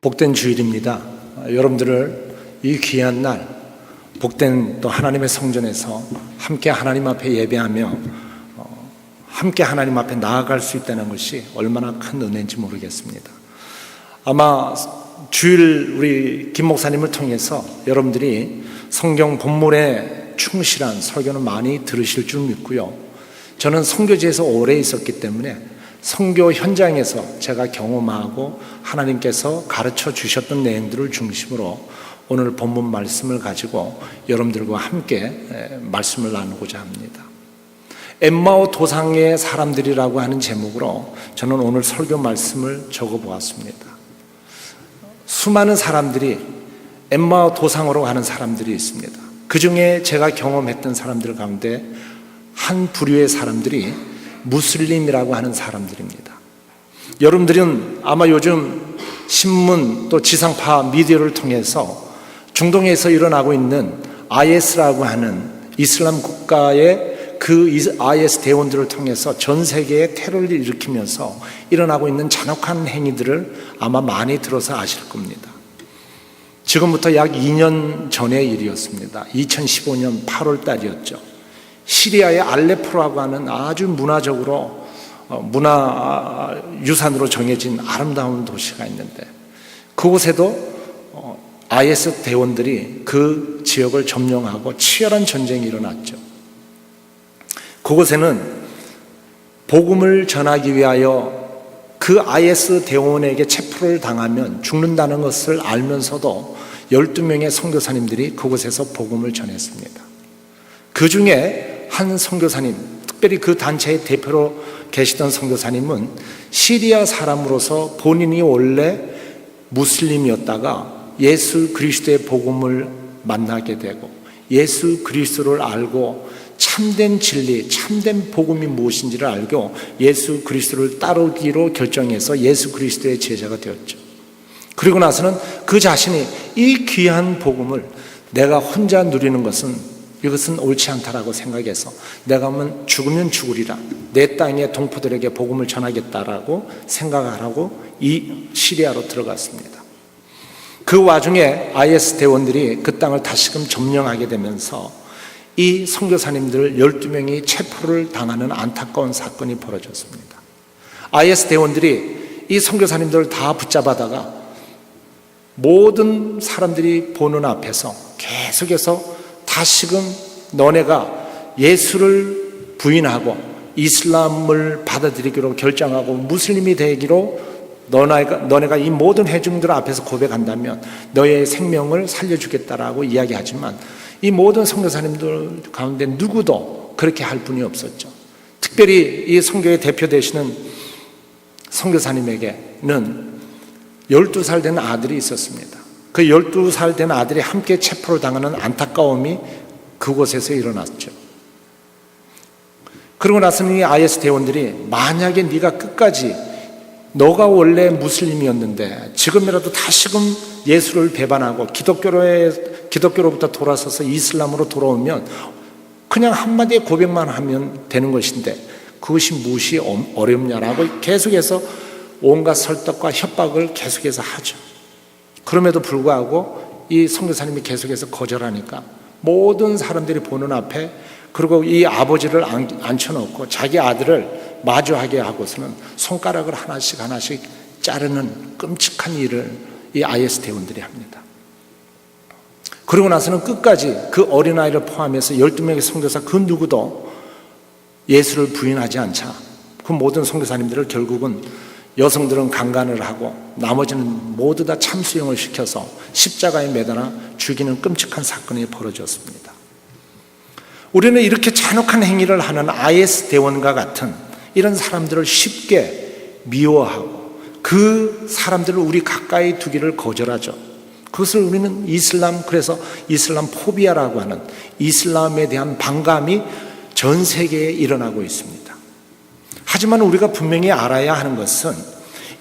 복된 주일입니다. 여러분들을 이 귀한 날 복된 또 하나님의 성전에서 함께 하나님 앞에 예배하며 함께 하나님 앞에 나아갈 수 있다는 것이 얼마나 큰 은혜인지 모르겠습니다. 아마 주일 우리 김 목사님을 통해서 여러분들이 성경 본문에 충실한 설교는 많이 들으실 줄 믿고요. 저는 선교지에서 오래 있었기 때문에 선교 현장에서 제가 경험하고 하나님께서 가르쳐 주셨던 내용들을 중심으로 오늘 본문 말씀을 가지고 여러분들과 함께 말씀을 나누고자 합니다. 엠마오 도상의 사람들이라고 하는 제목으로 저는 오늘 설교 말씀을 적어보았습니다. 수많은 사람들이 엠마오 도상으로 가는 사람들이 있습니다. 그 중에 제가 경험했던 사람들 가운데 한 부류의 사람들이 무슬림이라고 하는 사람들입니다. 여러분들은 아마 요즘 신문 또 지상파 미디어를 통해서 중동에서 일어나고 있는 IS라고 하는 이슬람 국가의 그 IS 대원들을 통해서 전 세계에 테러를 일으키면서 일어나고 있는 잔혹한 행위들을 아마 많이 들어서 아실 겁니다. 지금부터 약 2년 전의 일이었습니다. 2015년 8월 달이었죠. 시리아의 알레포라고 하는 아주 문화적으로 문화유산으로 정해진 아름다운 도시가 있는데 그곳에도 IS 대원들이 그 지역을 점령하고 치열한 전쟁이 일어났죠. 그곳에는 복음을 전하기 위하여 그 IS 대원에게 체포를 당하면 죽는다는 것을 알면서도 12명의 선교사님들이 그곳에서 복음을 전했습니다. 그 중에 한 선교사님, 특별히 그 단체의 대표로 계시던 선교사님은 시리아 사람으로서 본인이 원래 무슬림이었다가 예수 그리스도의 복음을 만나게 되고 예수 그리스도를 알고 참된 진리, 참된 복음이 무엇인지를 알고 예수 그리스도를 따르기로 결정해서 예수 그리스도의 제자가 되었죠. 그리고 나서는 그 자신이 이 귀한 복음을 내가 혼자 누리는 것은 이것은 옳지 않다라고 생각해서 내가 죽으면 죽으리라, 내 땅의 동포들에게 복음을 전하겠다라고 생각하라고 이 시리아로 들어갔습니다. 그 와중에 IS 대원들이 그 땅을 다시금 점령하게 되면서 이 선교사님들 12명이 체포를 당하는 안타까운 사건이 벌어졌습니다. IS 대원들이 이 선교사님들을 다 붙잡아다가 모든 사람들이 보는 앞에서 계속해서 다시금 너네가 예수를 부인하고 이슬람을 받아들이기로 결정하고 무슬림이 되기로 너네가 이 모든 회중들 앞에서 고백한다면 너의 생명을 살려주겠다라고 이야기하지만 이 모든 선교사님들 가운데 누구도 그렇게 할 분이 없었죠. 특별히 이 선교의 대표 되시는 선교사님에게는 12살 된 아들이 있었습니다. 그 12살 된 아들이 함께 체포를 당하는 안타까움이 그곳에서 일어났죠. 그러고 나서는 이 IS 대원들이 만약에 네가 끝까지 너가 원래 무슬림이었는데 지금이라도 다시금 예수를 배반하고 기독교로부터 돌아서서 이슬람으로 돌아오면 그냥 한마디의 고백만 하면 되는 것인데 그것이 무엇이 어렵냐라고 계속해서 온갖 설득과 협박을 계속해서 하죠. 그럼에도 불구하고 이 선교사님이 계속해서 거절하니까 모든 사람들이 보는 앞에 그리고 이 아버지를 앉혀놓고 자기 아들을 마주하게 하고서는 손가락을 하나씩 자르는 끔찍한 일을 이 IS 대원들이 합니다. 그리고 나서는 끝까지 그 어린아이를 포함해서 12명의 선교사 그 누구도 예수를 부인하지 않자 그 모든 선교사님들을 결국은 여성들은 강간을 하고 나머지는 모두 다 참수형을 시켜서 십자가에 매달아 죽이는 끔찍한 사건이 벌어졌습니다. 우리는 이렇게 잔혹한 행위를 하는 IS 대원과 같은 이런 사람들을 쉽게 미워하고 그 사람들을 우리 가까이 두기를 거절하죠. 그것을 우리는 그래서 이슬람 포비아라고 하는 이슬람에 대한 반감이 전 세계에 일어나고 있습니다. 하지만 우리가 분명히 알아야 하는 것은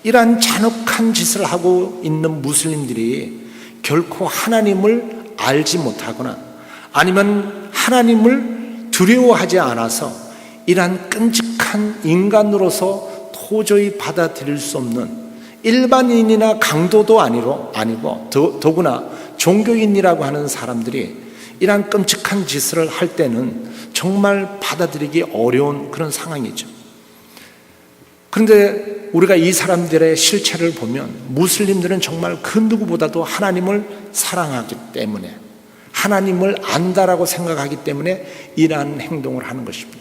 이러한 잔혹한 짓을 하고 있는 무슬림들이 결코 하나님을 알지 못하거나 아니면 하나님을 두려워하지 않아서 이러한 끔찍한 인간으로서 도저히 받아들일 수 없는 일반인이나 강도도 아니고 더구나 종교인이라고 하는 사람들이 이러한 끔찍한 짓을 할 때는 정말 받아들이기 어려운 그런 상황이죠. 그런데 우리가 이 사람들의 실체를 보면 무슬림들은 정말 그 누구보다도 하나님을 사랑하기 때문에, 하나님을 안다라고 생각하기 때문에 이러한 행동을 하는 것입니다.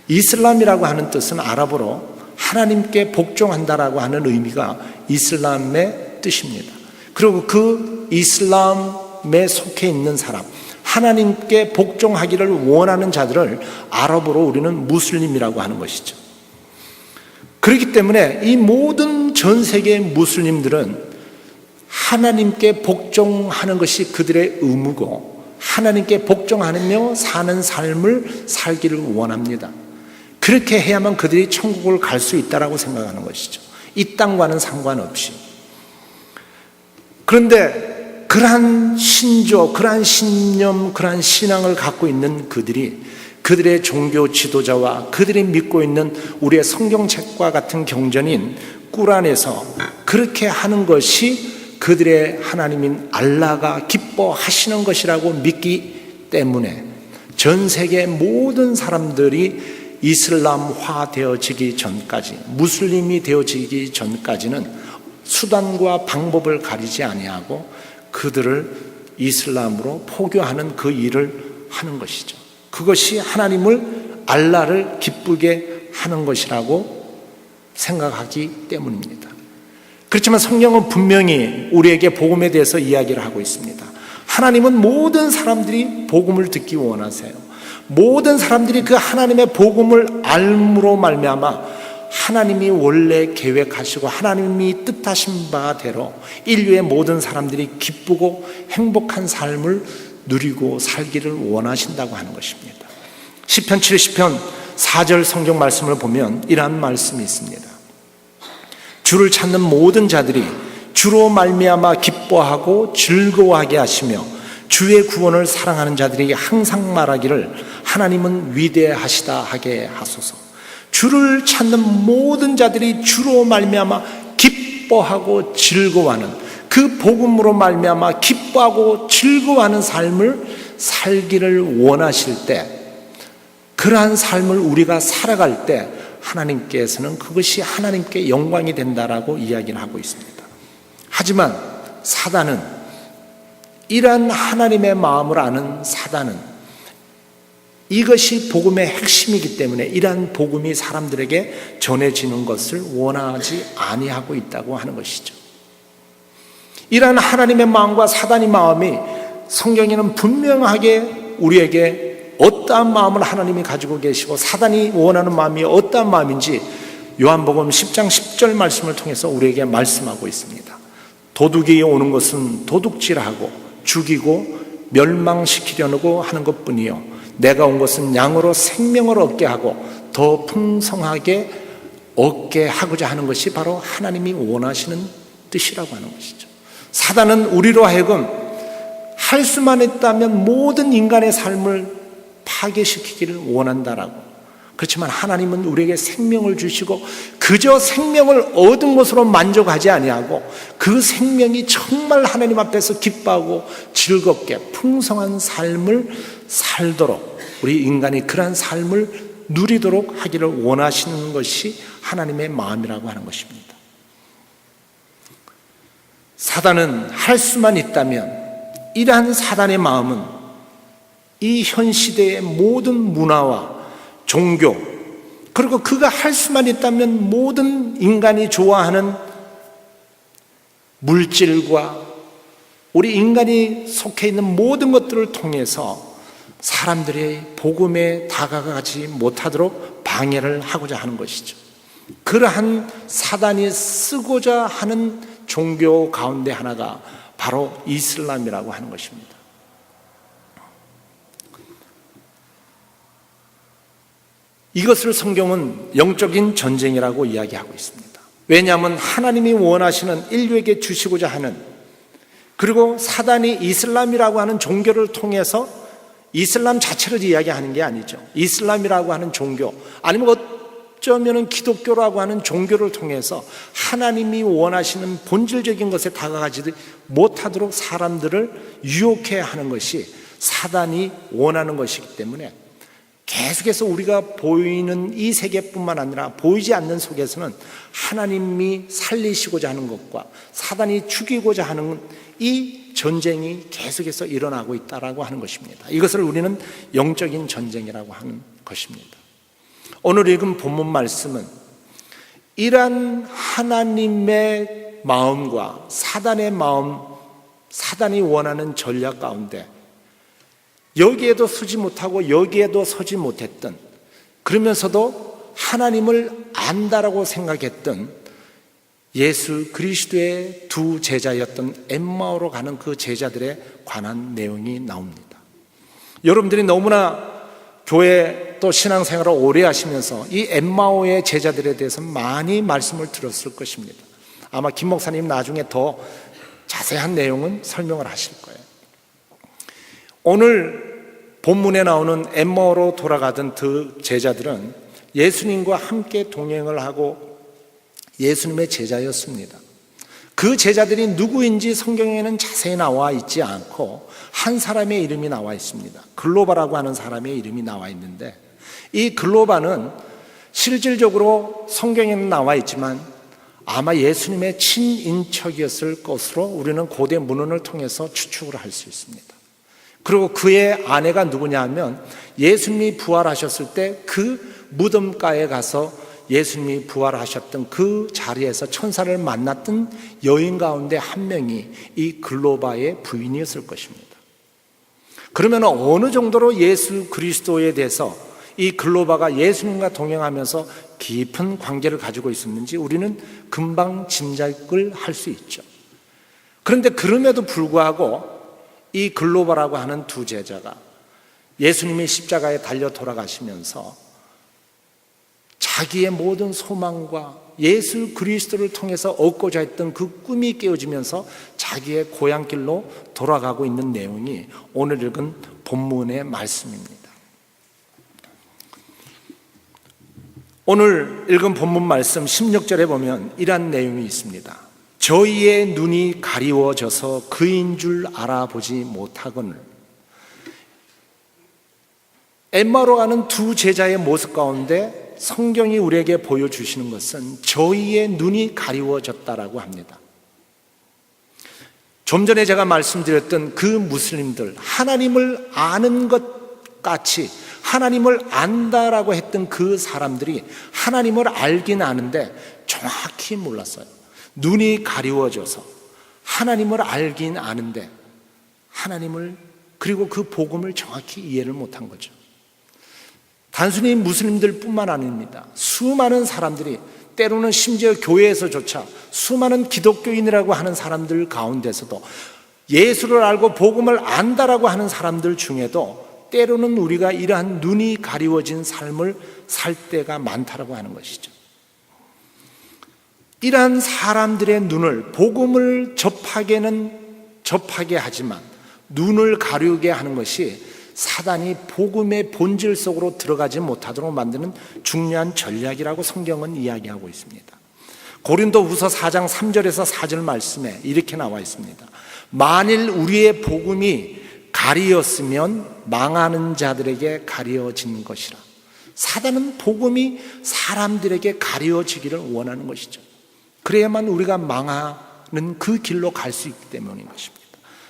이슬람이라고 하는 뜻은 아랍어로 하나님께 복종한다라고 하는 의미가 이슬람의 뜻입니다. 그리고 그 이슬람에 속해 있는 사람, 하나님께 복종하기를 원하는 자들을 아랍어로 우리는 무슬림이라고 하는 것이죠. 그렇기 때문에 이 모든 전 세계의 무슬림들은 하나님께 복종하는 것이 그들의 의무고 하나님께 복종하며 사는 삶을 살기를 원합니다. 그렇게 해야만 그들이 천국을 갈 수 있다고 생각하는 것이죠. 이 땅과는 상관없이. 그런데 그러한 신조, 그러한 신념, 그러한 신앙을 갖고 있는 그들의 종교 지도자와 그들이 믿고 있는 우리의 성경책과 같은 경전인 꾸란에서 그렇게 하는 것이 그들의 하나님인 알라가 기뻐하시는 것이라고 믿기 때문에 전 세계 모든 사람들이 이슬람화 되어지기 전까지, 무슬림이 되어지기 전까지는 수단과 방법을 가리지 아니하고 그들을 이슬람으로 포교하는 그 일을 하는 것이죠. 그것이 하나님을, 알라를 기쁘게 하는 것이라고 생각하기 때문입니다. 그렇지만 성경은 분명히 우리에게 복음에 대해서 이야기를 하고 있습니다. 하나님은 모든 사람들이 복음을 듣기 원하세요. 모든 사람들이 그 하나님의 복음을 알므로 말미암아 하나님이 원래 계획하시고 하나님이 뜻하신 바대로 인류의 모든 사람들이 기쁘고 행복한 삶을 누리고 살기를 원하신다고 하는 것입니다. 시편 70편 4절 성경 말씀을 보면 이러한 말씀이 있습니다. 주를 찾는 모든 자들이 주로 말미암아 기뻐하고 즐거워하게 하시며 주의 구원을 사랑하는 자들이 항상 말하기를 하나님은 위대하시다 하게 하소서. 주를 찾는 모든 자들이 주로 말미암아 기뻐하고 즐거워하는, 그 복음으로 말미암아 기뻐하고 즐거워하는 삶을 살기를 원하실 때, 그러한 삶을 우리가 살아갈 때 하나님께서는 그것이 하나님께 영광이 된다라고 이야기를 하고 있습니다. 하지만 사단은, 이러한 하나님의 마음을 아는 사단은 이것이 복음의 핵심이기 때문에 이러한 복음이 사람들에게 전해지는 것을 원하지 아니하고 있다고 하는 것이죠. 이러한 하나님의 마음과 사단의 마음이 성경에는 분명하게 우리에게 어떠한 마음을 하나님이 가지고 계시고 사단이 원하는 마음이 어떠한 마음인지 요한복음 10장 10절 말씀을 통해서 우리에게 말씀하고 있습니다. 도둑이 오는 것은 도둑질하고 죽이고 멸망시키려고 하는 것뿐이요 내가 온 것은 양으로 생명을 얻게 하고 더 풍성하게 얻게 하고자 하는 것이 바로 하나님이 원하시는 뜻이라고 하는 것이죠. 사단은 우리로 하여금 할 수만 있다면 모든 인간의 삶을 파괴시키기를 원한다라고. 그렇지만 하나님은 우리에게 생명을 주시고 그저 생명을 얻은 것으로 만족하지 아니하고 그 생명이 정말 하나님 앞에서 기뻐하고 즐겁게 풍성한 삶을 살도록, 우리 인간이 그러한 삶을 누리도록 하기를 원하시는 것이 하나님의 마음이라고 하는 것입니다. 사단은 할 수만 있다면, 이러한 사단의 마음은 이 현 시대의 모든 문화와 종교, 그리고 그가 할 수만 있다면 모든 인간이 좋아하는 물질과 우리 인간이 속해 있는 모든 것들을 통해서 사람들이 복음에 다가가지 못하도록 방해를 하고자 하는 것이죠. 그러한 사단이 쓰고자 하는 종교 가운데 하나가 바로 이슬람이라고 하는 것입니다. 이것을 성경은 영적인 전쟁이라고 이야기하고 있습니다. 왜냐하면 하나님이 원하시는 인류에게 주시고자 하는, 그리고 사단이 이슬람이라고 하는 종교를 통해서 이슬람 자체를 이야기하는 게 아니죠. 이슬람이라고 하는 종교, 아니면 어쩌면은 기독교라고 하는 종교를 통해서 하나님이 원하시는 본질적인 것에 다가가지 못하도록 사람들을 유혹해야 하는 것이 사단이 원하는 것이기 때문에 계속해서 우리가 보이는 이 세계뿐만 아니라 보이지 않는 속에서는 하나님이 살리시고자 하는 것과 사단이 죽이고자 하는 이 전쟁이 계속해서 일어나고 있다라고 하는 것입니다. 이것을 우리는 영적인 전쟁이라고 하는 것입니다. 오늘 읽은 본문 말씀은 이러한 하나님의 마음과 사단의 마음, 사단이 원하는 전략 가운데 여기에도 서지 못하고 여기에도 서지 못했던, 그러면서도 하나님을 안다라고 생각했던 예수 그리스도의 두 제자였던 엠마오로 가는 그 제자들에 관한 내용이 나옵니다. 여러분들이 너무나 교회 또 신앙생활을 오래 하시면서 이 엠마오의 제자들에 대해서 많이 말씀을 들었을 것입니다. 아마 김 목사님 나중에 더 자세한 내용은 설명을 하실 거예요. 오늘 본문에 나오는 엠마오로 돌아가던 그 제자들은 예수님과 함께 동행을 하고 예수님의 제자였습니다. 그 제자들이 누구인지 성경에는 자세히 나와 있지 않고 한 사람의 이름이 나와 있습니다. 글로바라고 하는 사람의 이름이 나와 있는데, 이 글로바는 실질적으로 성경에는 나와 있지만 아마 예수님의 친인척이었을 것으로 우리는 고대 문헌을 통해서 추측을 할 수 있습니다. 그리고 그의 아내가 누구냐 하면 예수님이 부활하셨을 때 그 무덤가에 가서 예수님이 부활하셨던 그 자리에서 천사를 만났던 여인 가운데 한 명이 이 글로바의 부인이었을 것입니다. 그러면 어느 정도로 예수 그리스도에 대해서 이 글로바가 예수님과 동행하면서 깊은 관계를 가지고 있었는지 우리는 금방 짐작을 할 수 있죠. 그런데 그럼에도 불구하고 이 글로바라고 하는 두 제자가 예수님이 십자가에 달려 돌아가시면서 자기의 모든 소망과 예수 그리스도를 통해서 얻고자 했던 그 꿈이 깨어지면서 자기의 고향길로 돌아가고 있는 내용이 오늘 읽은 본문의 말씀입니다. 오늘 읽은 본문 말씀 16절에 보면 이러한 내용이 있습니다. 저희의 눈이 가리워져서 그인 줄 알아보지 못하거늘. 엠마오로 가는 두 제자의 모습 가운데 성경이 우리에게 보여주시는 것은 저희의 눈이 가리워졌다라고 합니다. 좀 전에 제가 말씀드렸던 그 무슬림들, 하나님을 아는 것 같이 하나님을 안다라고 했던 그 사람들이 하나님을 알긴 아는데 정확히 몰랐어요. 눈이 가리워져서 하나님을 알긴 아는데 하나님을, 그리고 그 복음을 정확히 이해를 못한 거죠. 단순히 무슬림들 뿐만 아닙니다. 수많은 사람들이, 때로는 심지어 교회에서조차 수많은 기독교인이라고 하는 사람들 가운데서도 예수를 알고 복음을 안다라고 하는 사람들 중에도 때로는 우리가 이러한 눈이 가리워진 삶을 살 때가 많다라고 하는 것이죠. 이러한 사람들의 눈을 복음을 접하게 하지만 눈을 가리우게 하는 것이 사단이 복음의 본질 속으로 들어가지 못하도록 만드는 중요한 전략이라고 성경은 이야기하고 있습니다. 고린도후서 4장 3절에서 4절 말씀에 이렇게 나와 있습니다. 만일 우리의 복음이 가리었으면 망하는 자들에게 가리어진 것이라. 사단은 복음이 사람들에게 가리어지기를 원하는 것이죠. 그래야만 우리가 망하는 그 길로 갈 수 있기 때문인 것입니다.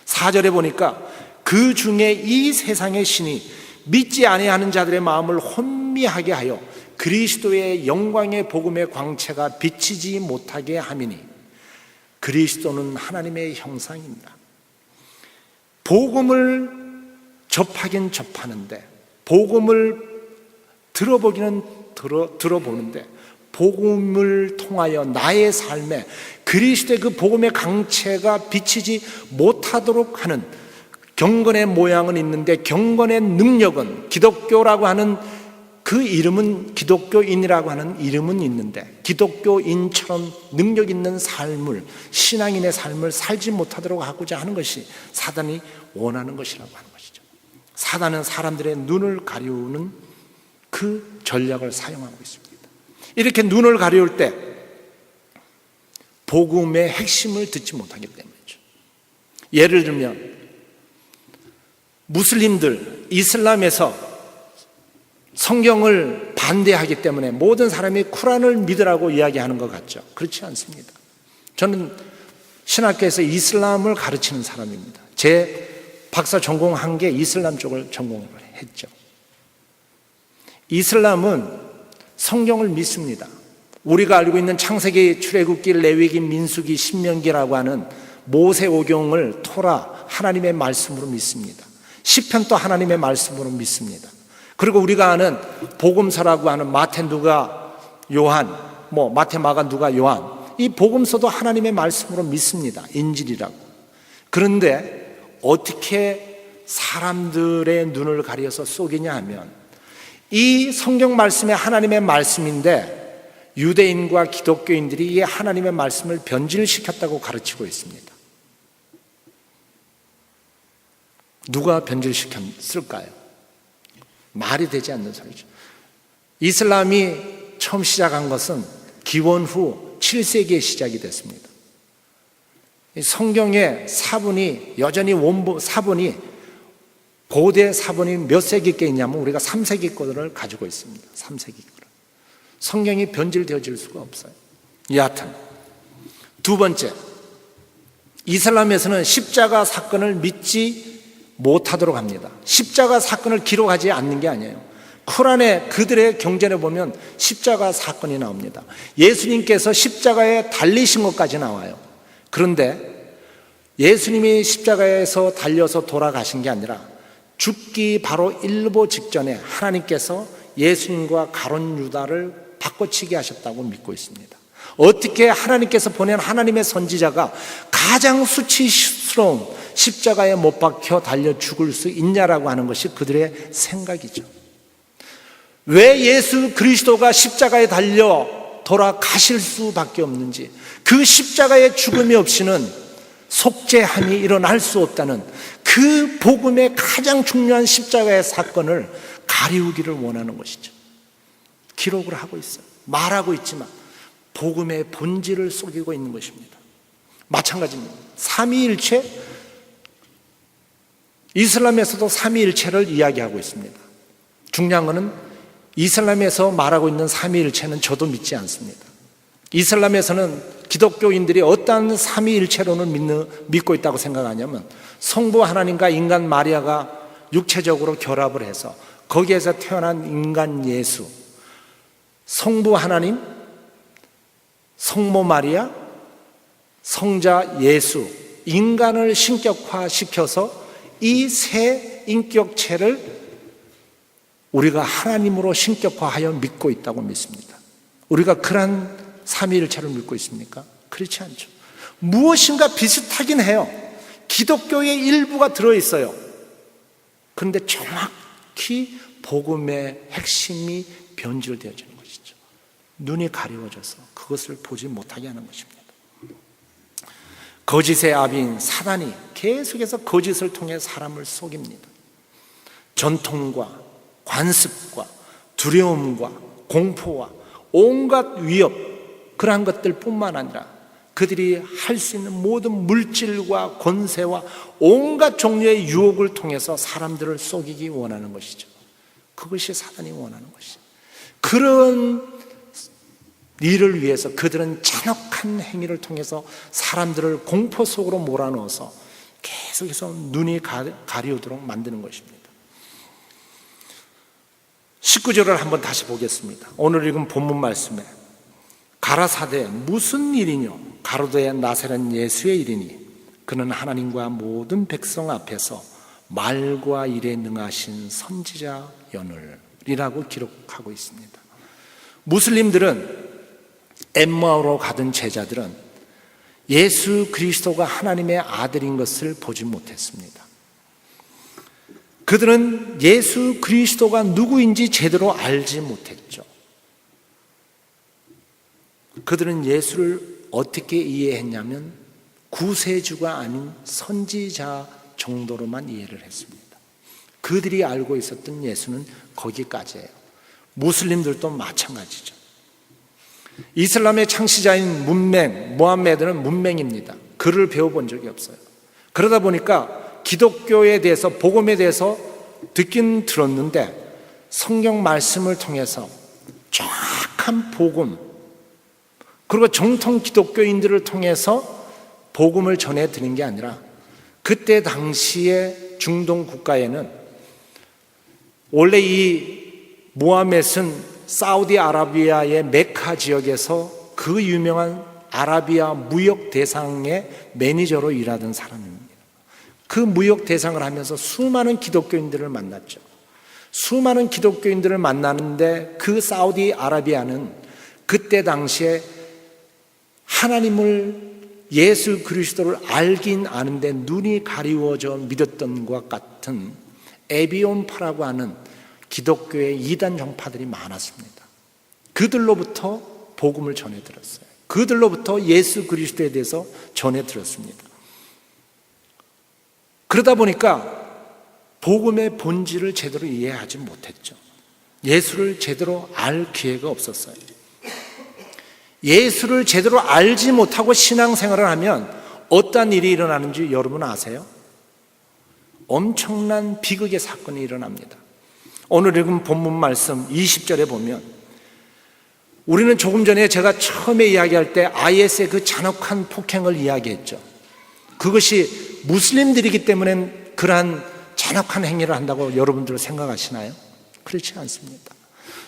4절에 보니까 그 중에 이 세상의 신이 믿지 아니하는 자들의 마음을 혼미하게 하여 그리스도의 영광의 복음의 광채가 비치지 못하게 함이니 그리스도는 하나님의 형상입니다. 복음을 접하긴 접하는데, 복음을 들어보기는 들어보는데, 복음을 통하여 나의 삶에 그리스도의 그 복음의 강체가 비치지 못하도록 하는 경건의 모양은 있는데 경건의 능력은, 기독교라고 하는 그 이름은, 기독교인이라고 하는 이름은 있는데 기독교인처럼 능력 있는 삶을, 신앙인의 삶을 살지 못하도록 하고자 하는 것이 사단이 원하는 것이라고 하는 것이죠. 사단은 사람들의 눈을 가리우는 그 전략을 사용하고 있습니다. 이렇게 눈을 가려울 때 복음의 핵심을 듣지 못하기 때문이죠. 예를 들면 무슬림들, 이슬람에서 성경을 반대하기 때문에 모든 사람이 쿠란을 믿으라고 이야기하는 것 같죠. 그렇지 않습니다. 저는 신학교에서 이슬람을 가르치는 사람입니다. 제 박사 전공한 게 이슬람 쪽을 전공을 했죠. 이슬람은 성경을 믿습니다. 우리가 알고 있는 창세기, 출애굽기, 레위기, 민수기, 신명기라고 하는 모세오경을 토라, 하나님의 말씀으로 믿습니다. 시편도 하나님의 말씀으로 믿습니다. 그리고 우리가 아는 복음서라고 하는 마태, 누가, 요한, 마태, 마가, 누가, 요한, 이 복음서도 하나님의 말씀으로 믿습니다. 인질이라고. 그런데 어떻게 사람들의 눈을 가려서 속이냐 하면, 이 성경 말씀이 하나님의 말씀인데 유대인과 기독교인들이 이 하나님의 말씀을 변질시켰다고 가르치고 있습니다. 누가 변질시켰을까요? 말이 되지 않는 소리죠. 이슬람이 처음 시작한 것은 기원 후 7세기에 시작이 됐습니다. 성경의 사본이 여전히 사본이 고대 사본이 몇 세기 께 있냐면 우리가 3세기 거를 가지고 있습니다. 3세기 거를. 성경이 변질되어질 수가 없어요. 여하튼 두 번째, 이슬람에서는 십자가 사건을 믿지 못하도록 합니다. 십자가 사건을 기록하지 않는 게 아니에요. 쿠란에 그들의 경전에 보면 십자가 사건이 나옵니다. 예수님께서 십자가에 달리신 것까지 나와요. 그런데 예수님이 십자가에서 달려서 돌아가신 게 아니라 죽기 바로 일보 직전에 하나님께서 예수님과 가룟 유다를 바꿔치기 하셨다고 믿고 있습니다. 어떻게 하나님께서 보낸 하나님의 선지자가 가장 수치스러운 십자가에 못 박혀 달려 죽을 수 있냐라고 하는 것이 그들의 생각이죠. 왜 예수 그리스도가 십자가에 달려 돌아가실 수밖에 없는지, 그 십자가의 죽음이 없이는 속죄함이 일어날 수 없다는 그 복음의 가장 중요한 십자가의 사건을 가리우기를 원하는 것이죠. 기록을 하고 있어요. 말하고 있지만 복음의 본질을 속이고 있는 것입니다. 마찬가지입니다. 삼위일체, 이슬람에서도 삼위일체를 이야기하고 있습니다. 중요한 것은 이슬람에서 말하고 있는 삼위일체는 저도 믿지 않습니다. 이슬람에서는 기독교인들이 어떠한 삼위일체론을 믿고 있다고 생각하냐면 성부 하나님과 인간 마리아가 육체적으로 결합을 해서 거기에서 태어난 인간 예수, 성부 하나님, 성모 마리아, 성자 예수, 인간을 신격화시켜서 이 세 인격체를 우리가 하나님으로 신격화하여 믿고 있다고 믿습니다. 우리가 그러한 삼위일체를 믿고 있습니까? 그렇지 않죠. 무엇인가 비슷하긴 해요. 기독교의 일부가 들어있어요. 그런데 정확히 복음의 핵심이 변질되어지는 것이죠. 눈이 가려워져서 그것을 보지 못하게 하는 것입니다. 거짓의 아비인 사단이 계속해서 거짓을 통해 사람을 속입니다. 전통과 관습과 두려움과 공포와 온갖 위협, 그러한 것들 뿐만 아니라 그들이 할 수 있는 모든 물질과 권세와 온갖 종류의 유혹을 통해서 사람들을 속이기 원하는 것이죠. 그것이 사단이 원하는 것이죠. 그런 일을 위해서 그들은 잔혹한 행위를 통해서 사람들을 공포 속으로 몰아넣어서 계속해서 눈이 가리우도록 만드는 것입니다. 19절을 한번 다시 보겠습니다. 오늘 읽은 본문 말씀에 가라사대 무슨 일이뇨? 가로되 나사렛 예수의 일이니 그는 하나님과 모든 백성 앞에서 말과 일에 능하신 선지자여늘이라고 기록하고 있습니다. 무슬림들은, 엠마오로 가던 제자들은 예수 그리스도가 하나님의 아들인 것을 보지 못했습니다. 그들은 예수 그리스도가 누구인지 제대로 알지 못했죠. 그들은 예수를 어떻게 이해했냐면 구세주가 아닌 선지자 정도로만 이해를 했습니다. 그들이 알고 있었던 예수는 거기까지예요. 무슬림들도 마찬가지죠. 이슬람의 창시자인 문맹, 모함메드는 문맹입니다. 글을 배워본 적이 없어요. 그러다 보니까 기독교에 대해서, 복음에 대해서 듣긴 들었는데 성경 말씀을 통해서 정확한 복음, 그리고 정통 기독교인들을 통해서 복음을 전해드린 게 아니라 그때 당시에 중동 국가에는 원래 이 모하멧은 사우디아라비아의 메카 지역에서 그 유명한 아라비아 무역 대상의 매니저로 일하던 사람입니다. 그 무역 대상을 하면서 수많은 기독교인들을 만났죠. 수많은 기독교인들을 만나는데 그 사우디아라비아는 그때 당시에 하나님을, 예수 그리스도를 알긴 아는데 눈이 가리워져 믿었던 것 같은 에비온파라고 하는 기독교의 이단 종파들이 많았습니다. 그들로부터 복음을 전해 들었어요. 그들로부터 예수 그리스도에 대해서 전해 들었습니다. 그러다 보니까 복음의 본질을 제대로 이해하지 못했죠. 예수를 제대로 알 기회가 없었어요. 예수를 제대로 알지 못하고 신앙생활을 하면 어떤 일이 일어나는지 여러분 아세요? 엄청난 비극의 사건이 일어납니다. 오늘 읽은 본문 말씀 20절에 보면, 우리는 조금 전에 제가 처음에 이야기할 때 IS의 그 잔혹한 폭행을 이야기했죠. 그것이 무슬림들이기 때문에 그러한 잔혹한 행위를 한다고 여러분들 생각하시나요? 그렇지 않습니다.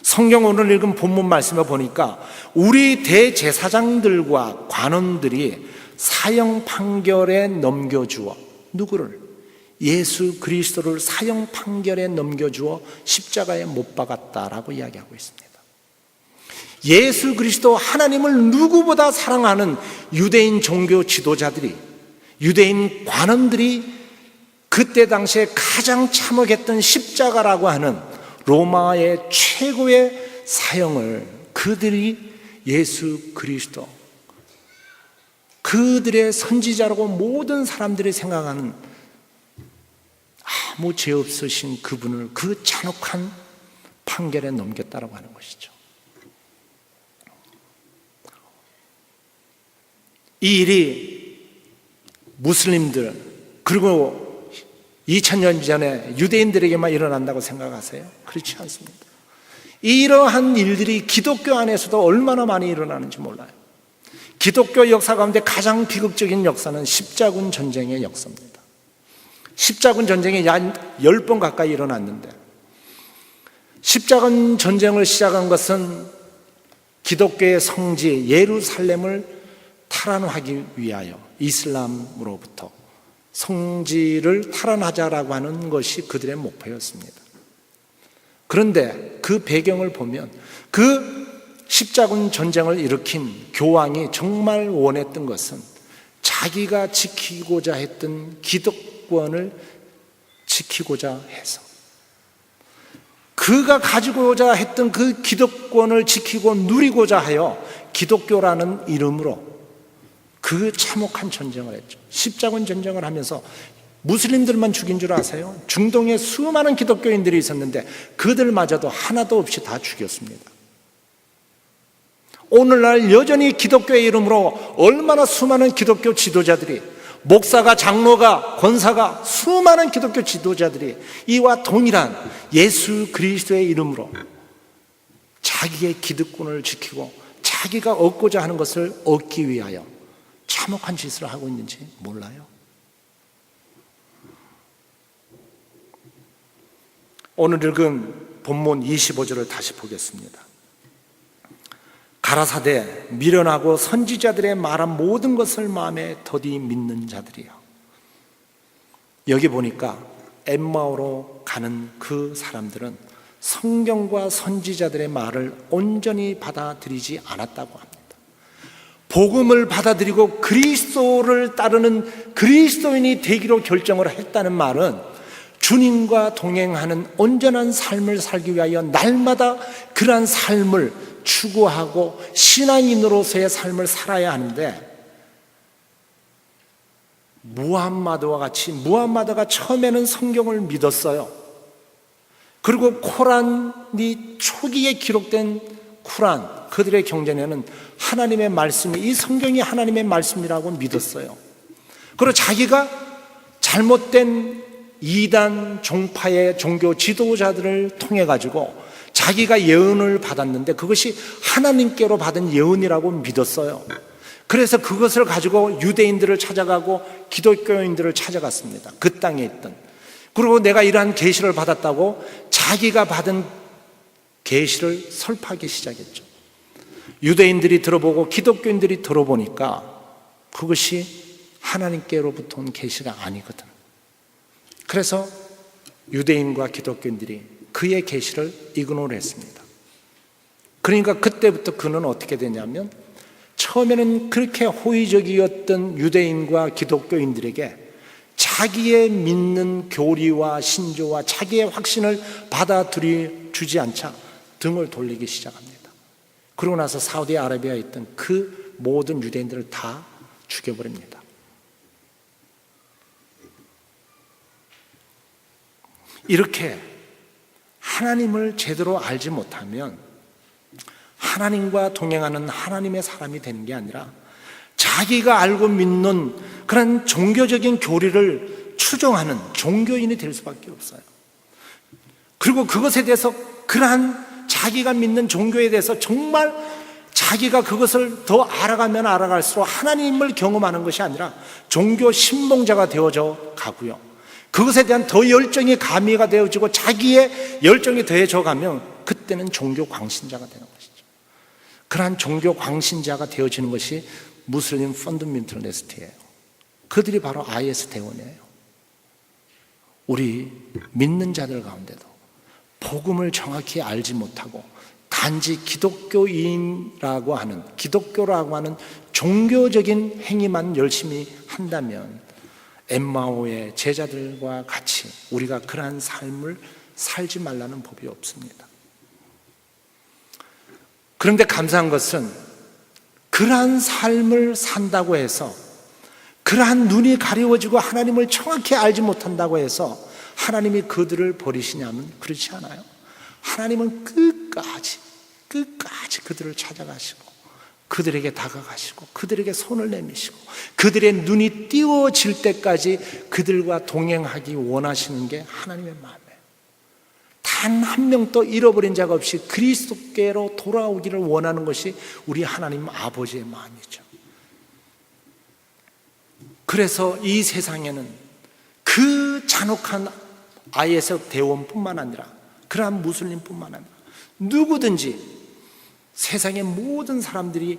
성경 오늘 읽은 본문 말씀을 보니까 우리 대제사장들과 관원들이 사형 판결에 넘겨주어, 누구를? 예수 그리스도를 사형 판결에 넘겨주어 십자가에 못 박았다라고 이야기하고 있습니다. 예수 그리스도, 하나님을 누구보다 사랑하는 유대인 종교 지도자들이, 유대인 관원들이 그때 당시에 가장 참혹했던 십자가라고 하는 로마의 최고의 사형을 그들이 예수 그리스도, 그들의 선지자라고 모든 사람들이 생각하는 아무 죄 없으신 그분을 그 잔혹한 판결에 넘겼다라고 하는 것이죠. 이 일이 무슬림들, 그리고 2000년 전에 유대인들에게만 일어난다고 생각하세요? 그렇지 않습니다. 이러한 일들이 기독교 안에서도 얼마나 많이 일어나는지 몰라요. 기독교 역사 가운데 가장 비극적인 역사는 십자군 전쟁의 역사입니다. 십자군 전쟁이 약 10번 가까이 일어났는데, 십자군 전쟁을 시작한 것은 기독교의 성지 예루살렘을 탈환하기 위하여 이슬람으로부터 성지를 탈환하자라고 하는 것이 그들의 목표였습니다. 그런데 그 배경을 보면 그 십자군 전쟁을 일으킨 교황이 정말 원했던 것은 자기가 지키고자 했던 기독권을 지키고자 해서, 그가 가지고자 했던 그 기독권을 지키고 누리고자 하여 기독교라는 이름으로 그 참혹한 전쟁을 했죠. 십자군 전쟁을 하면서 무슬림들만 죽인 줄 아세요? 중동에 수많은 기독교인들이 있었는데 그들마저도 하나도 없이 다 죽였습니다. 오늘날 여전히 기독교의 이름으로 얼마나 수많은 기독교 지도자들이, 목사가, 장로가, 권사가, 수많은 기독교 지도자들이 이와 동일한 예수 그리스도의 이름으로 자기의 기득권을 지키고 자기가 얻고자 하는 것을 얻기 위하여 참혹한 짓을 하고 있는지 몰라요? 오늘 읽은 본문 25절을 다시 보겠습니다. 가라사대 미련하고 선지자들의 말한 모든 것을 마음에 더디 믿는 자들이요. 여기 보니까 엠마오로 가는 그 사람들은 성경과 선지자들의 말을 온전히 받아들이지 않았다고 합니다. 복음을 받아들이고 그리스도를 따르는 그리스도인이 되기로 결정을 했다는 말은 주님과 동행하는 온전한 삶을 살기 위하여 날마다 그러한 삶을 추구하고 신앙인으로서의 삶을 살아야 하는데, 무함마드와 같이, 무함마드가 처음에는 성경을 믿었어요. 그리고 코란이 초기에 기록된 쿠란, 그들의 경전에는 하나님의 말씀이, 이 성경이 하나님의 말씀이라고 믿었어요. 그리고 자기가 잘못된 이단 종파의 종교 지도자들을 통해 가지고 자기가 예언을 받았는데 그것이 하나님께로 받은 예언이라고 믿었어요. 그래서 그것을 가지고 유대인들을 찾아가고 기독교인들을 찾아갔습니다. 그 땅에 있던. 그리고 내가 이러한 계시를 받았다고 자기가 받은 계시를 설파하기 시작했죠. 유대인들이 들어보고 기독교인들이 들어보니까 그것이 하나님께로부터 온 계시가 아니거든. 그래서 유대인과 기독교인들이 그의 계시를 이그노를 했습니다. 그러니까 그때부터 그는 어떻게 되냐면, 처음에는 그렇게 호의적이었던 유대인과 기독교인들에게 자기의 믿는 교리와 신조와 자기의 확신을 받아들여주지 않자 등을 돌리기 시작합니다. 그러고 나서 사우디아라비아에 있던 그 모든 유대인들을 다 죽여버립니다. 이렇게 하나님을 제대로 알지 못하면 하나님과 동행하는 하나님의 사람이 되는 게 아니라 자기가 알고 믿는 그런 종교적인 교리를 추종하는 종교인이 될 수밖에 없어요. 그리고 그것에 대해서, 그러한 자기가 믿는 종교에 대해서 정말 자기가 그것을 더 알아가면 알아갈수록 하나님을 경험하는 것이 아니라 종교 신봉자가 되어져 가고요, 그것에 대한 더 열정이 가미가 되어지고 자기의 열정이 더해져 가면 그때는 종교 광신자가 되는 것이죠. 그러한 종교 광신자가 되어지는 것이 무슬림 펀더멘털리스트예요. 그들이 바로 IS 대원이에요. 우리 믿는 자들 가운데도 복음을 정확히 알지 못하고 단지 기독교라고 하는 종교적인 행위만 열심히 한다면 엠마오의 제자들과 같이 우리가 그러한 삶을 살지 말라는 법이 없습니다. 그런데 감사한 것은 그러한 삶을 산다고 해서, 그러한 눈이 가려워지고 하나님을 정확히 알지 못한다고 해서 하나님이 그들을 버리시냐면 그렇지 않아요. 하나님은 끝까지 그들을 찾아가시고 그들에게 다가가시고 그들에게 손을 내미시고 그들의 눈이 띄워질 때까지 그들과 동행하기 원하시는 게 하나님의 마음이에요. 단 한 명도 잃어버린 자가 없이 그리스도께로 돌아오기를 원하는 것이 우리 하나님 아버지의 마음이죠. 그래서 이 세상에는 그 잔혹한 IS 대원뿐만 아니라 그러한 무슬림뿐만 아니라 누구든지 세상의 모든 사람들이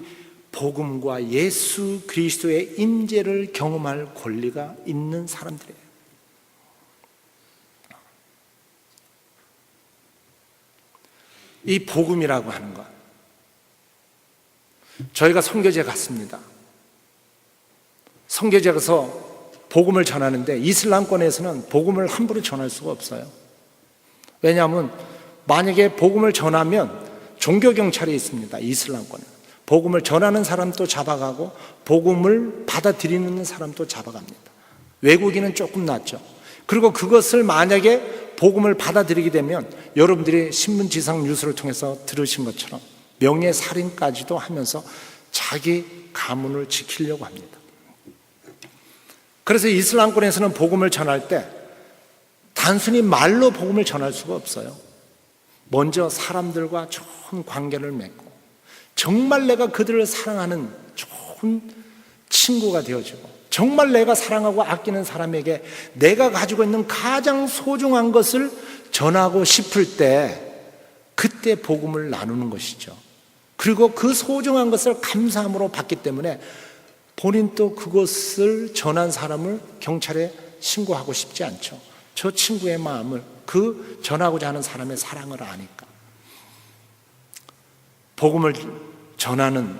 복음과 예수 그리스도의 임재를 경험할 권리가 있는 사람들이에요. 이 복음이라고 하는 것, 저희가 선교제 갔습니다. 선교제 가서 복음을 전하는데 이슬람권에서는 복음을 함부로 전할 수가 없어요. 왜냐하면 만약에 복음을 전하면 종교경찰이 있습니다. 이슬람권에 복음을 전하는 사람도 잡아가고 복음을 받아들이는 사람도 잡아갑니다. 외국인은 조금 낫죠. 그리고 그것을 만약에 복음을 받아들이게 되면 여러분들이 신문지상 뉴스를 통해서 들으신 것처럼 명예살인까지도 하면서 자기 가문을 지키려고 합니다. 그래서 이슬람권에서는 복음을 전할 때 단순히 말로 복음을 전할 수가 없어요. 먼저 사람들과 좋은 관계를 맺고 정말 내가 그들을 사랑하는 좋은 친구가 되어지고 정말 내가 사랑하고 아끼는 사람에게 내가 가지고 있는 가장 소중한 것을 전하고 싶을 때 그때 복음을 나누는 것이죠. 그리고 그 소중한 것을 감사함으로 받기 때문에 본인도 그것을 전한 사람을 경찰에 신고하고 싶지 않죠. 저 친구의 마음을, 그 전하고자 하는 사람의 사랑을 아니까. 복음을 전하는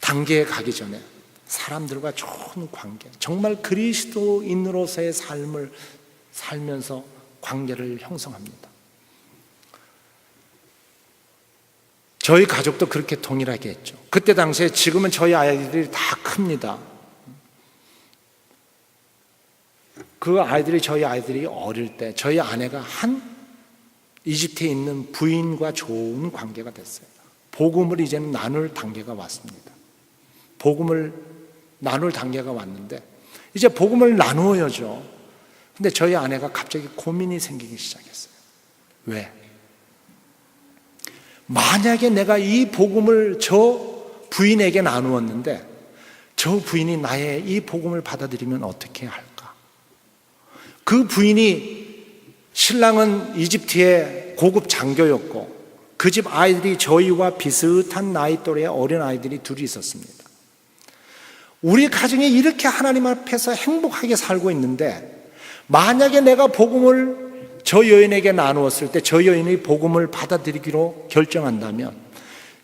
단계에 가기 전에 사람들과 좋은 관계, 정말 그리스도인으로서의 삶을 살면서 관계를 형성합니다. 저희 가족도 그렇게 동일하게 했죠. 그때 당시에, 지금은 저희 아이들이 다 큽니다. 그 아이들이, 저희 아이들이 어릴 때 저희 아내가 한 이집트에 있는 부인과 좋은 관계가 됐어요. 복음을 이제는 나눌 단계가 왔습니다. 복음을 나눌 단계가 왔는데 이제 복음을 나누어야죠. 근데 저희 아내가 갑자기 고민이 생기기 시작했어요. 왜? 만약에 내가 이 복음을 저 부인에게 나누었는데 저 부인이 나의 이 복음을 받아들이면 어떻게 할까? 그 부인이, 신랑은 이집트의 고급 장교였고 그 집 아이들이 저희와 비슷한 나이 또래의 어린 아이들이 둘이 있었습니다. 우리 가정이 이렇게 하나님 앞에서 행복하게 살고 있는데 만약에 내가 복음을 저 여인에게 나누었을 때 저 여인이 복음을 받아들이기로 결정한다면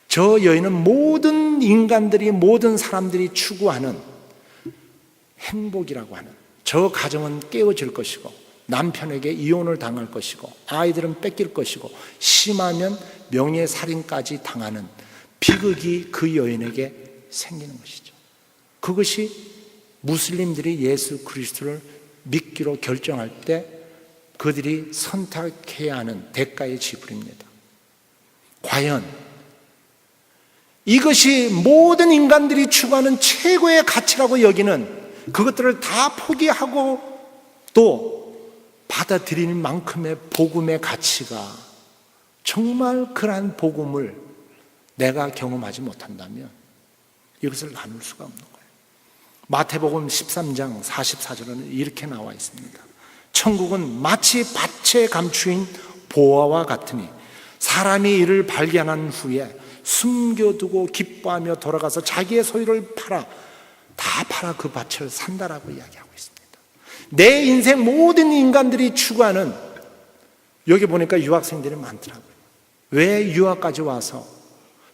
저 여인은 모든 인간들이, 모든 사람들이 추구하는 행복이라고 하는 저 가정은 깨어질 것이고 남편에게 이혼을 당할 것이고 아이들은 뺏길 것이고 심하면 명예살인까지 당하는 비극이 그 여인에게 생기는 것이죠. 그것이 무슬림들이 예수 그리스도를 믿기로 결정할 때 그들이 선택해야 하는 대가의 지불입니다. 과연 이것이 모든 인간들이 추구하는 최고의 가치라고 여기는 그것들을 다 포기하고 또 받아들일 만큼의 복음의 가치가 정말 그러한 복음을 내가 경험하지 못한다면 이것을 나눌 수가 없는 거예요. 마태복음 13장 44절에는 이렇게 나와 있습니다. 천국은 마치 밭에 감추인 보화와 같으니 사람이 이를 발견한 후에 숨겨두고 기뻐하며 돌아가서 자기의 소유를 다 팔아 그 밭을 산다라고 이야기하고 있습니다. 내 인생 모든 인간들이 추구하는, 여기 보니까 유학생들이 많더라고요. 왜 유학까지 와서,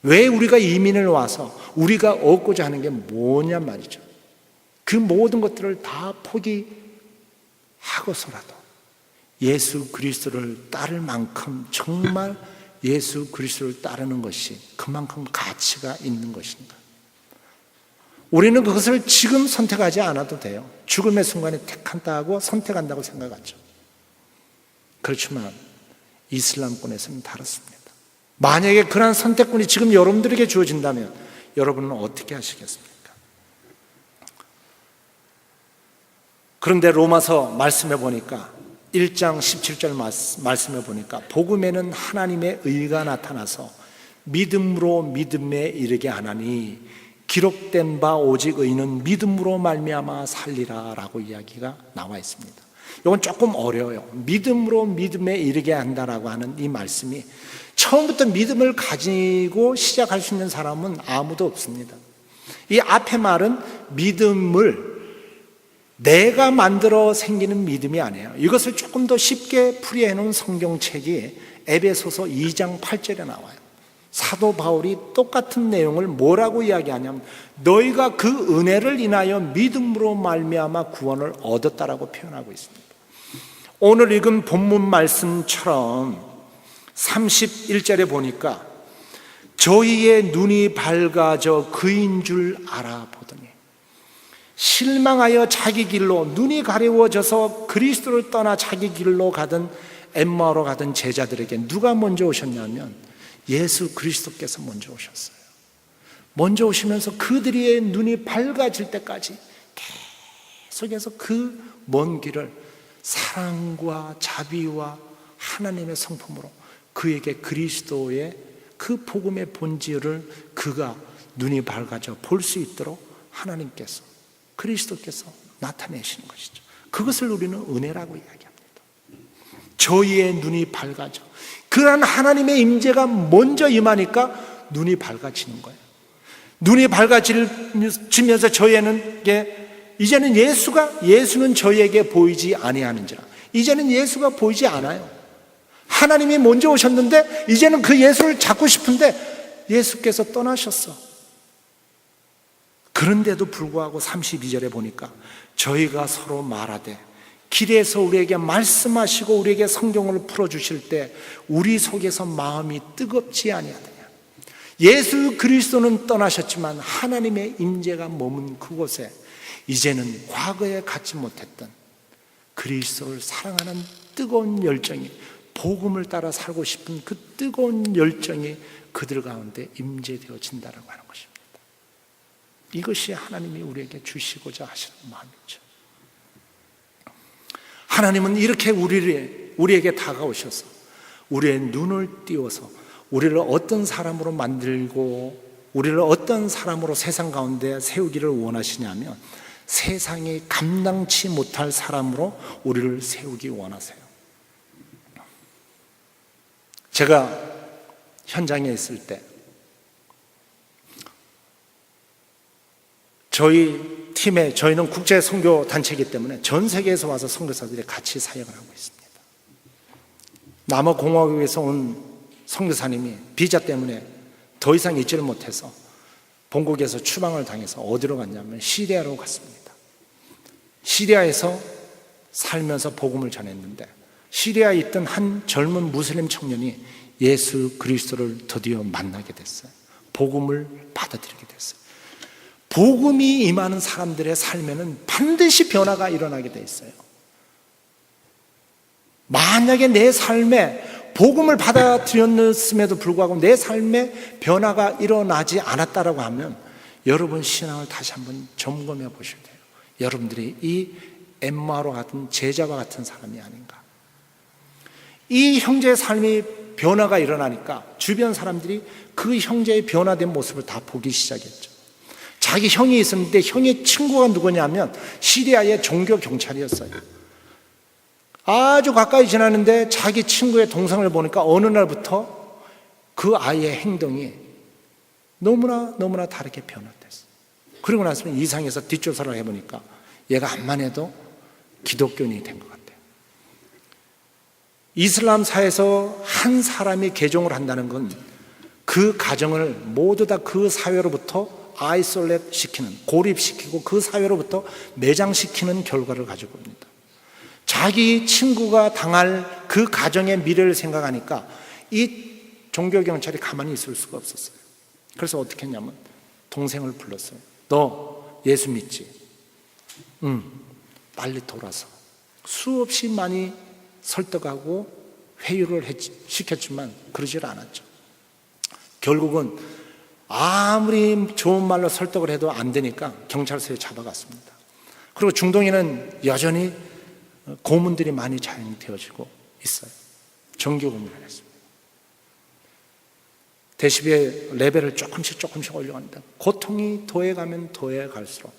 왜 우리가 이민을 와서 우리가 얻고자 하는 게 뭐냐 말이죠. 그 모든 것들을 다 포기하고서라도 예수 그리스도를 따를 만큼 정말 예수 그리스도를 따르는 것이 그만큼 가치가 있는 것인가. 우리는 그것을 지금 선택하지 않아도 돼요. 죽음의 순간에 택한다고 선택한다고 생각하죠. 그렇지만 이슬람권에서는 다릅니다. 만약에 그러한 선택권이 지금 여러분들에게 주어진다면 여러분은 어떻게 하시겠습니까? 그런데 로마서 말씀해 보니까 1장 17절 말씀해 보니까 복음에는 하나님의 의가 나타나서 믿음으로 믿음에 이르게 하나니 기록된 바 오직 의는 믿음으로 말미암아 살리라 라고 이야기가 나와 있습니다. 이건 조금 어려워요. 믿음으로 믿음에 이르게 한다라고 하는 이 말씀이 처음부터 믿음을 가지고 시작할 수 있는 사람은 아무도 없습니다. 이 앞에 말은 믿음을 내가 만들어 생기는 믿음이 아니에요. 이것을 조금 더 쉽게 풀이해 놓은 성경책이 에베소서 2장 8절에 나와요. 사도 바울이 똑같은 내용을 뭐라고 이야기하냐면 너희가 그 은혜를 인하여 믿음으로 말미암아 구원을 얻었다라고 표현하고 있습니다. 오늘 읽은 본문 말씀처럼 31절에 보니까 저희의 눈이 밝아져 그인 줄 알아보더니 실망하여 자기 길로 눈이 가려워져서 그리스도를 떠나 자기 길로 가던 엠마오로 가던 제자들에게 누가 먼저 오셨냐면 예수 그리스도께서 먼저 오셨어요. 먼저 오시면서 그들의 눈이 밝아질 때까지 계속해서 그 먼 길을 사랑과 자비와 하나님의 성품으로 그에게 그리스도의 그 복음의 본질을 그가 눈이 밝아져 볼 수 있도록 하나님께서, 그리스도께서 나타내시는 것이죠. 그것을 우리는 은혜라고 이야기합니다. 저희의 눈이 밝아져, 그러한 하나님의 임재가 먼저 임하니까 눈이 밝아지는 거예요. 눈이 밝아지면서 저희는 이제는 예수는 저희에게 보이지 아니하는지라. 이제는 예수가 보이지 않아요. 하나님이 먼저 오셨는데 이제는 그 예수를 찾고 싶은데 예수께서 떠나셨어. 그런데도 불구하고 32절에 보니까 저희가 서로 말하되 길에서 우리에게 말씀하시고 우리에게 성경을 풀어주실 때 우리 속에서 마음이 뜨겁지 아니하느냐. 예수 그리스도는 떠나셨지만 하나님의 임재가 머문 그곳에 이제는 과거에 갖지 못했던 그리스도를 사랑하는 뜨거운 열정이 복음을 따라 살고 싶은 그 뜨거운 열정이 그들 가운데 임재되어진다라고 하는 것입니다. 이것이 하나님이 우리에게 주시고자 하시는 마음이죠. 하나님은 이렇게 우리에게 다가오셔서 우리의 눈을 띄워서 우리를 어떤 사람으로 만들고 우리를 어떤 사람으로 세상 가운데 세우기를 원하시냐면 세상이 감당치 못할 사람으로 우리를 세우기 원하세요. 제가 현장에 있을 때 저희 팀에, 저희는 국제 선교 단체이기 때문에 전 세계에서 와서 선교사들이 같이 사역을 하고 있습니다. 남아공화국에서 온 선교사님이 비자 때문에 더 이상 있지를 못해서 본국에서 추방을 당해서 어디로 갔냐면 시리아로 갔습니다. 시리아에서 살면서 복음을 전했는데 시리아에 있던 한 젊은 무슬림 청년이 예수 그리스도를 드디어 만나게 됐어요. 복음을 받아들이게 됐어요. 복음이 임하는 사람들의 삶에는 반드시 변화가 일어나게 돼 있어요. 만약에 내 삶에 복음을 받아들였음에도 불구하고 내 삶에 변화가 일어나지 않았다라고 하면 여러분 신앙을 다시 한번 점검해 보셔야 돼요. 여러분들이 이 엠마와 같은 제자와 같은 사람이 아닌가. 이 형제의 삶이 변화가 일어나니까 주변 사람들이 그 형제의 변화된 모습을 다 보기 시작했죠. 자기 형이 있었는데 형의 친구가 누구냐면 시리아의 종교 경찰이었어요. 아주 가까이 지나는데 자기 친구의 동상을 보니까 어느 날부터 그 아이의 행동이 너무나 다르게 변화됐어요. 그러고 나서는 이상해서 뒷조사를 해보니까 얘가 암만 해도 기독교인이 된 것 같아요. 이슬람사에서 한 사람이 개종을 한다는 건 그 가정을 모두 다 그 사회로부터 아이솔렛 시키는, 고립시키고 그 사회로부터 매장시키는 결과를 가지고 옵니다. 자기 친구가 당할 그 가정의 미래를 생각하니까 이 종교경찰이 가만히 있을 수가 없었어요. 그래서 어떻게 했냐면 동생을 불렀어요. 너 예수 믿지? 응. 빨리 돌아서. 수없이 많이 설득하고 회유를 시켰지만 그러질 않았죠. 결국은 아무리 좋은 말로 설득을 해도 안 되니까 경찰서에 잡아갔습니다. 그리고 중동에는 여전히 고문들이 많이 자행되어지고 있어요. 정규 고문을 했습니다. 데시벨 레벨을 조금씩 올려갑니다. 고통이 더해가면 더해갈수록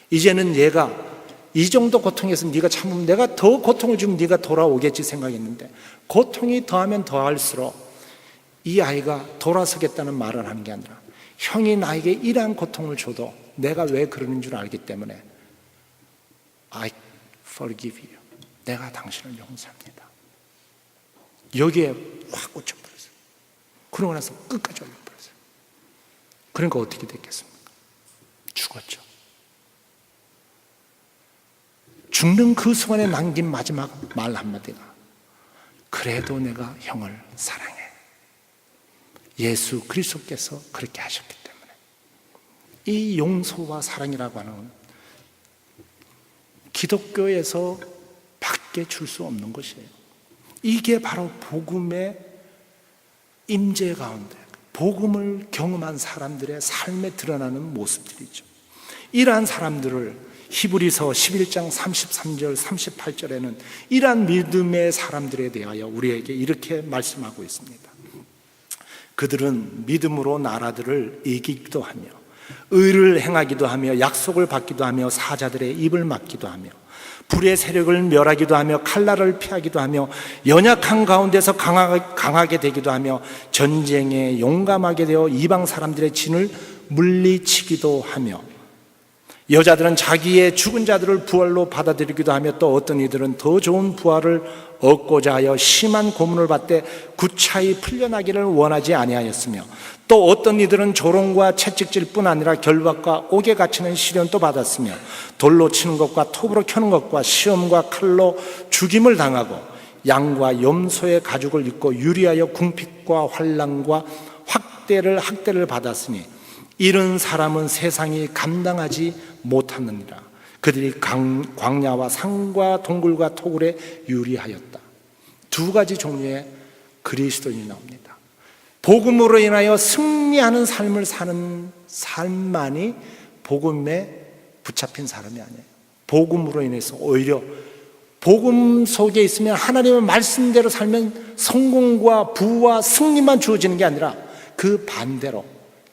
이제는 얘가 이 정도 고통에서 네가 참으면 내가 더 고통을 주면 네가 돌아오겠지 생각했는데 고통이 더하면 더할수록 이 아이가 돌아서겠다는 말을 하는 게 아니라 형이 나에게 이러한 고통을 줘도 내가 왜 그러는 줄 알기 때문에 I forgive you. 내가 당신을 용서합니다. 여기에 확 꽂혀버렸어요. 그러고 나서 끝까지 올려버렸어요. 그러니까 어떻게 됐겠습니까? 죽었죠. 죽는 그 순간에 남긴 마지막 말 한마디가 그래도 내가 형을 사랑해. 예수 그리스도께서 그렇게 하셨기 때문에 이 용서와 사랑이라고 하는 기독교에서 밖에 줄 수 없는 것이에요. 이게 바로 복음의 임재 가운데 복음을 경험한 사람들의 삶에 드러나는 모습들이죠. 이러한 사람들을 히브리서 11장 33절 38절에는 이러한 믿음의 사람들에 대하여 우리에게 이렇게 말씀하고 있습니다. 그들은 믿음으로 나라들을 이기기도 하며 의를 행하기도 하며 약속을 받기도 하며 사자들의 입을 막기도 하며 불의 세력을 멸하기도 하며 칼날을 피하기도 하며 연약한 가운데서 강하게 되기도 하며 전쟁에 용감하게 되어 이방 사람들의 진을 물리치기도 하며 여자들은 자기의 죽은 자들을 부활로 받아들이기도 하며 또 어떤 이들은 더 좋은 부활을 얻고자 하여 심한 고문을 받되 구차히 풀려나기를 원하지 아니하였으며 또 어떤 이들은 조롱과 채찍질뿐 아니라 결박과 옥에 갇히는 시련도 받았으며 돌로 치는 것과 톱으로 켜는 것과 시험과 칼로 죽임을 당하고 양과 염소의 가죽을 입고 유리하여 궁핍과 환난과 학대를 받았으니 이런 사람은 세상이 감당하지 못하느니라. 그들이 광야와 산과 동굴과 토굴에 유리하였다. 두 가지 종류의 그리스도인이 나옵니다. 복음으로 인하여 승리하는 삶을 사는 삶만이 복음에 붙잡힌 사람이 아니에요. 복음으로 인해서 오히려 복음 속에 있으면 하나님의 말씀대로 살면 성공과 부와 승리만 주어지는 게 아니라 그 반대로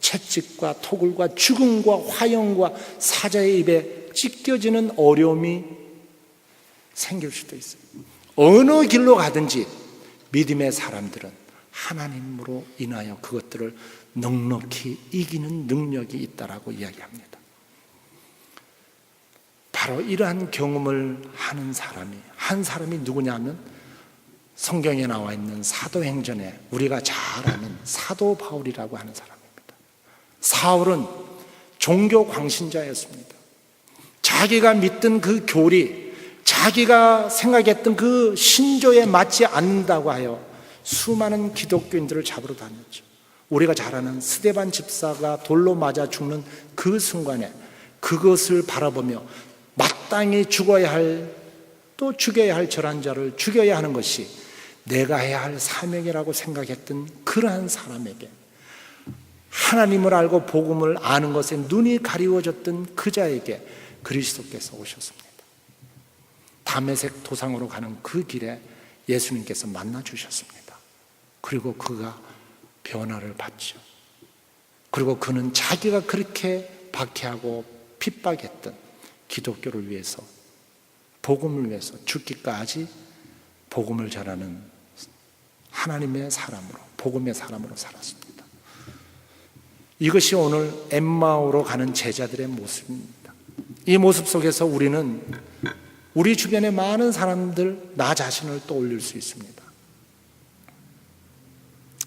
채찍과 토굴과 죽음과 화형과 사자의 입에 찢겨지는 어려움이 생길 수도 있어요. 어느 길로 가든지 믿음의 사람들은 하나님으로 인하여 그것들을 넉넉히 이기는 능력이 있다라고 이야기합니다. 바로 이러한 경험을 하는 한 사람이 누구냐면 성경에 나와 있는 사도행전에 우리가 잘 아는 사도 바울이라고 하는 사람입니다. 사울은 종교 광신자였습니다. 자기가 믿던 그 교리, 자기가 생각했던 그 신조에 맞지 않는다고 하여 수많은 기독교인들을 잡으러 다녔죠. 우리가 잘 아는 스데반 집사가 돌로 맞아 죽는 그 순간에 그것을 바라보며 마땅히 죽어야 할, 또 죽여야 할 저런 자를 죽여야 하는 것이 내가 해야 할 사명이라고 생각했던 그러한 사람에게, 하나님을 알고 복음을 아는 것에 눈이 가리워졌던 그 자에게 그리스도께서 오셨습니다. 다메섹 도상으로 가는 그 길에 예수님께서 만나 주셨습니다. 그리고 그가 변화를 받죠. 그리고 그는 자기가 그렇게 박해하고 핍박했던 기독교를 위해서, 복음을 위해서 죽기까지 복음을 전하는 하나님의 사람으로, 복음의 사람으로 살았습니다. 이것이 오늘 엠마오로 가는 제자들의 모습입니다. 이 모습 속에서 우리는 우리 주변의 많은 사람들, 나 자신을 떠올릴 수 있습니다.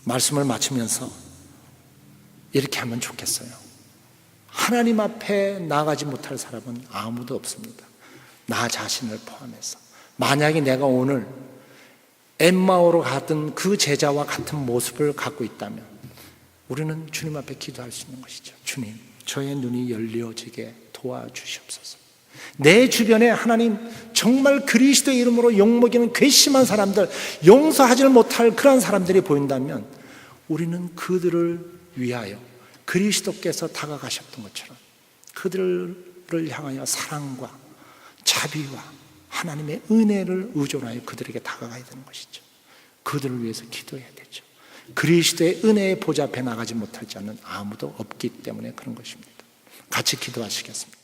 말씀을 마치면서 이렇게 하면 좋겠어요. 하나님 앞에 나가지 못할 사람은 아무도 없습니다. 나 자신을 포함해서. 만약에 내가 오늘 엠마오로 가던 그 제자와 같은 모습을 갖고 있다면 우리는 주님 앞에 기도할 수 있는 것이죠. 주님, 저의 눈이 열려지게 도와주시옵소서. 내 주변에 하나님 정말 그리스도의 이름으로 욕먹이는 괘씸한 사람들, 용서하지 못할 그런 사람들이 보인다면 우리는 그들을 위하여 그리스도께서 다가가셨던 것처럼 그들을 향하여 사랑과 자비와 하나님의 은혜를 의존하여 그들에게 다가가야 되는 것이죠. 그들을 위해서 기도해야 되죠. 그리스도의 은혜의 보좌 앞에 나가지 못할 자는 아무도 없기 때문에 그런 것입니다. 같이 기도하시겠습니다.